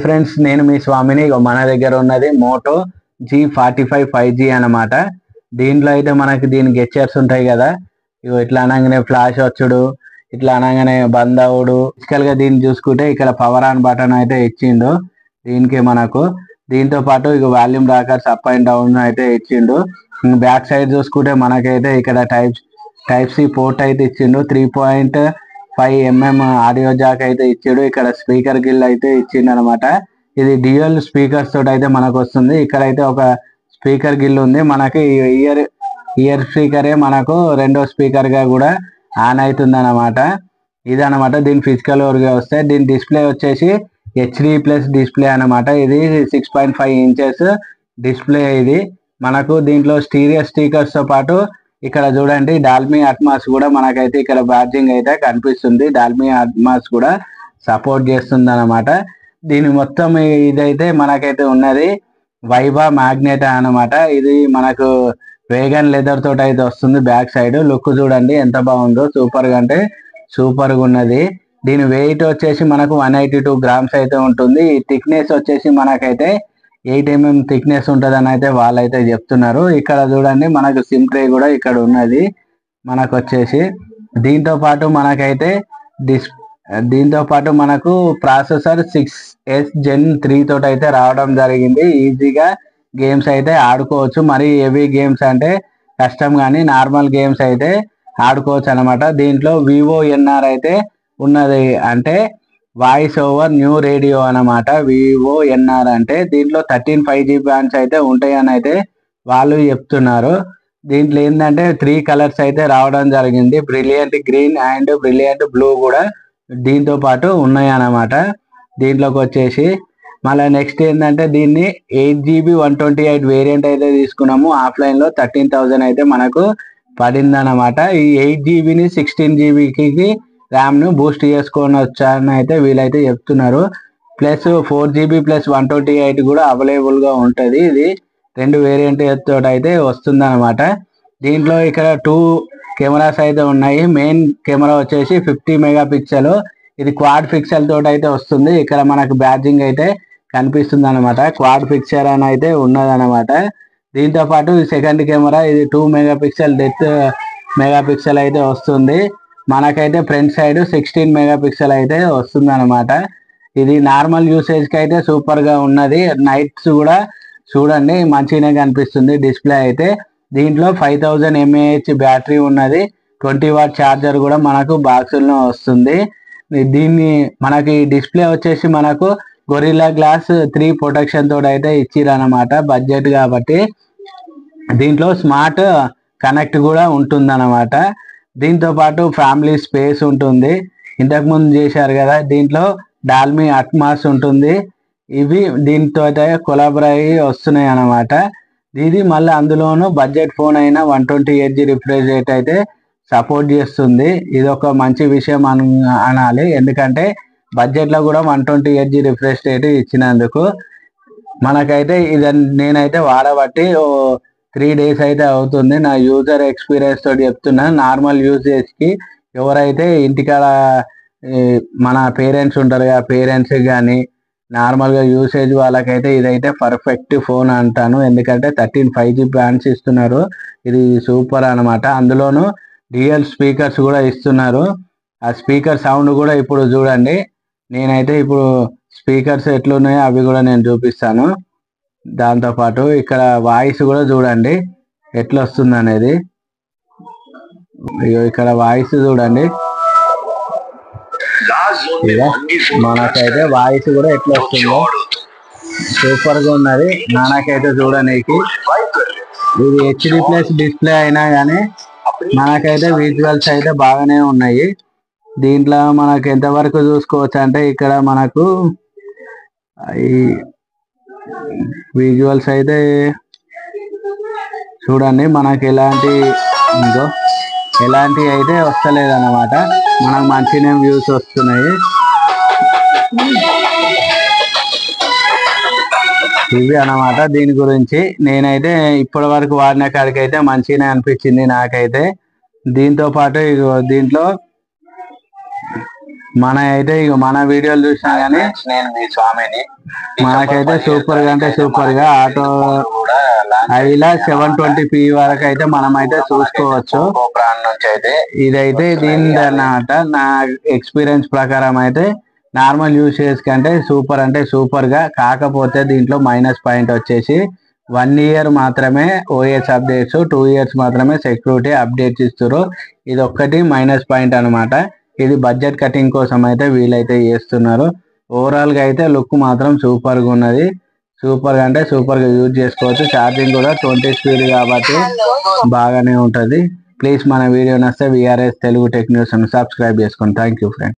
Friends, నేను మీ స్వామిని. మన దగ్గర ఉన్నది మోటో G45 5G అన్నమాట. దీంట్లో అయితే మనకి దీని గెచ్చర్స్ ఉంటాయి కదా, ఇగో ఇట్లా అనగానే ఫ్లాష్ వచ్చుడు, ఇట్లా అనగానే బంద్ అవుడు. ఫిజికల్ గా దీన్ని చూసుకుంటే ఇక్కడ పవర్ ఆన్ బటన్ అయితే ఇచ్చిండు దీనికి మనకు. దీంతో పాటు ఇక volume rockers up and down అయితే ఇచ్చిండు. బ్యాక్ సైడ్ చూసుకుంటే మనకైతే ఇక్కడ టైప్ సి పోర్ట్ అయితే ఇచ్చిండు. 3.5 mm ఆడియో జాక్ అయితే ఇచ్చాడు. ఇక్కడ స్పీకర్ గిల్ అయితే ఇచ్చిండు అనమాట. ఇది డ్యూయల్ స్పీకర్స్ తోటి అయితే మనకు వస్తుంది. ఇక్కడైతే ఒక స్పీకర్ గిల్ ఉంది. మనకి ఇయర్ స్పీకరే మనకు రెండో స్పీకర్ గా కూడా ఆన్ అవుతుంది అనమాట. ఇది అనమాట దీని ఫిజికల్ గా వస్తే. దీని డిస్ప్లే వచ్చేసి HD+ డిస్ప్లే అనమాట. ఇది 6.5 inches డిస్ప్లే. ఇది మనకు దీంట్లో స్టీరియో స్పీకర్స్ తో పాటు ఇక్కడ చూడండి డాల్మీ అట్మాస్ కూడా మనకైతే ఇక్కడ బ్యాడ్జింగ్ అయితే కనిపిస్తుంది. డాల్మీ అట్మాస్ కూడా సపోర్ట్ చేస్తుంది అనమాట. దీని మొత్తం ఇదైతే మనకైతే ఉన్నది వైబా మ్యాగ్నెట్ అనమాట. ఇది మనకు వేగన్ లెదర్ తోటి అయితే వస్తుంది. బ్యాక్ సైడ్ లుక్ చూడండి ఎంత బాగుందో, సూపర్ గా అంటే సూపర్ గా ఉన్నది. దీని వెయిట్ వచ్చేసి మనకు 182 grams అయితే ఉంటుంది. ఈ థిక్నెస్ వచ్చేసి మనకైతే 8 mm థిక్నెస్ ఉంటుంది అని అయితే వాళ్ళైతే చెప్తున్నారు. ఇక్కడ చూడండి మనకు సిమ్ ట్రే కూడా ఇక్కడ ఉన్నది మనకు వచ్చేసి. దీంతో పాటు మనకైతే మనకు ప్రాసెసర్ 6S Gen 3 తోటి అయితే రావడం జరిగింది. ఈజీగా గేమ్స్ అయితే ఆడుకోవచ్చు. మరి హెవీ గేమ్స్ అంటే కష్టం, కానీ నార్మల్ గేమ్స్ అయితే ఆడుకోవచ్చు అనమాట. దీంట్లో VoNR అయితే ఉన్నది, అంటే వాయిస్ ఓవర్ న్యూ రేడియో అనమాట. VoNR అంటే దీంట్లో 13 5G బ్యాండ్స్ అయితే ఉంటాయని అయితే వాళ్ళు చెప్తున్నారు. దీంట్లో ఏంటంటే 3 కలర్స్ అయితే రావడం జరిగింది. Brilliant green and brilliant blue కూడా దీంతో పాటు ఉన్నాయి అన్నమాట. దీంట్లోకి వచ్చేసి మళ్ళీ నెక్స్ట్ ఏంటంటే దీన్ని 8GB 128 వేరియంట్ అయితే తీసుకున్నాము. ఆఫ్లైన్ లో 13,000 అయితే మనకు పడింది అనమాట. ఈ 8GBని 16GBకి ర్యామ్ ను బూస్ట్ చేసుకొని వచ్చారని అయితే వీళ్ళైతే చెప్తున్నారు. ప్లస్ 4GB + 128 కూడా అవైలబుల్ గా ఉంటుంది. ఇది 2 వేరియంట్ తోటి అయితే వస్తుంది అనమాట. దీంట్లో ఇక్కడ 2 కెమెరాస్ అయితే ఉన్నాయి. మెయిన్ కెమెరా వచ్చేసి 50 మెగాపిక్సెల్. ఇది క్వాడ్ పిక్సెల్ తోటి అయితే వస్తుంది. ఇక్కడ మనకు బ్యాడ్జింగ్ అయితే కనిపిస్తుంది అనమాట. క్వాడ్ పిక్చర్ అని అయితే ఉన్నదనమాట. దీంతో పాటు సెకండ్ కెమెరా ఇది 2 మెగాపిక్సెల్ డెప్త్ మెగాపిక్సెల్ అయితే వస్తుంది. మనకైతే ఫ్రంట్ సైడ్ 16 మెగాపిక్సెల్ అయితే వస్తుంది అనమాట. ఇది నార్మల్ యూసేజ్ కి అయితే సూపర్ గా ఉన్నది. నైట్స్ కూడా చూడండి మంచిగానే కనిపిస్తుంది డిస్ప్లే అయితే. దీంట్లో 5000 mAh బ్యాటరీ ఉన్నది. 20W ఛార్జర్ కూడా మనకు బాక్సుల్లో వస్తుంది. దీన్ని మనకి డిస్ప్లే వచ్చేసి మనకు గొరిల్లా గ్లాస్ 3 ప్రొటెక్షన్ తోటి అయితే ఇచ్చిరనమాట. బడ్జెట్ కాబట్టి దీంట్లో స్మార్ట్ కనెక్ట్ కూడా ఉంటుంది అనమాట. దీంతో పాటు ఫ్యామిలీ స్పేస్ ఉంటుంది. ఇంతకు ముందు చేశారు కదా, దీంట్లో డాల్మీ అట్మాస్ ఉంటుంది. ఇవి దీంతో అయితే కొలాబరై వస్తున్నాయి అనమాట. ఇది మళ్ళీ అందులోనూ బడ్జెట్ ఫోన్ అయినా 128G రిఫ్రెష్ రేట్ అయితే సపోర్ట్ చేస్తుంది. ఇది ఒక మంచి విషయం అనాలి. ఎందుకంటే బడ్జెట్ లో కూడా 128G రిఫ్రెష్ రేట్ ఇచ్చినందుకు మనకైతే ఇది నేనైతే వాడబట్టి 3 days అయితే అవుతుంది. నా యూజర్ ఎక్స్పీరియన్స్ తోటి చెప్తున్నా. నార్మల్ యూజేజ్ కి ఎవరైతే ఇంటికాడ మన పేరెంట్స్ ఉంటారు కదా, పేరెంట్స్ కానీ నార్మల్ గా యూసేజ్ వాళ్ళకైతే ఇదైతే పర్ఫెక్ట్ ఫోన్ అంటాను. ఎందుకంటే 13 5G బ్యాండ్స్ ఇస్తున్నారు. ఇది సూపర్ అనమాట. అందులోనూ డ్యూయల్ స్పీకర్స్ కూడా ఇస్తున్నారు. ఆ స్పీకర్ సౌండ్ కూడా ఇప్పుడు చూడండి. నేనైతే ఇప్పుడు స్పీకర్స్ ఎట్లున్నాయో అవి కూడా నేను చూపిస్తాను. దాంతో పాటు ఇక్కడ వాయిస్ కూడా చూడండి ఎట్లా వస్తుంది అనేది. ఇక్కడ వాయిస్ చూడండి, మనకైతే వాయిస్ కూడా ఎట్లా వస్తుందో సూపర్ గా ఉన్నది. నాకైతే చూడనీకి ఇది HD+ డిస్ప్లే అయినా కానీ మనకైతే విజువల్స్ అయితే బాగానే ఉన్నాయి. దీంట్లో మనకు ఎంతవరకు చూసుకోవచ్చు అంటే ఇక్కడ మనకు ఈ విజువల్స్ అయితే చూడండి మనకి ఎలాంటి అయితే వస్తలేదు అన్నమాట. మనకు మంచిగా వ్యూస్ వస్తున్నాయి. ఇవి అన్నమాట దీని గురించి. నేనైతే ఇప్పటి వరకు వాడిన కాడికి అయితే మంచిగానే అనిపించింది నాకైతే. దీంతో పాటు దీంట్లో మన అయితే ఇక మన వీడియోలు చూసినా గానీ నేను మీ స్వామిని. మనకైతే సూపర్ గా అంటే సూపర్ గా ఆటో ఐలా 720p వరకు అయితే మనం అయితే చూసుకోవచ్చు. నుంచి అయితే ఇదైతే దీని అన్నమాట. నా ఎక్స్పీరియన్స్ ప్రకారం అయితే నార్మల్ యూసేజ్ కంటే సూపర్ అంటే సూపర్ గా, కాకపోతే దీంట్లో మైనస్ పాయింట్ వచ్చేసి 1 year మాత్రమే ఓఎస్ అప్డేట్స్, 2 years మాత్రమే సెక్యూరిటీ అప్డేట్స్ ఇస్తారు. ఇది ఒక్కటి మైనస్ పాయింట్ అనమాట. ఇది బడ్జెట్ కటింగ్ కోసం అయితే వీలైతే చేస్తున్నారు. ఓవరాల్ గా అయితే లుక్ మాత్రం సూపర్ గా ఉన్నది. సూపర్ గా అంటే సూపర్ గా యూజ్ చేసుకోవచ్చు. ఛార్జింగ్ కూడా 20 స్పీడ్ కాబట్టి బాగానే ఉంటది. ప్లీజ్ మన వీడియో నచ్చితే VRS Telugu tech news subscribe చేసుకోండి. Thank you friends.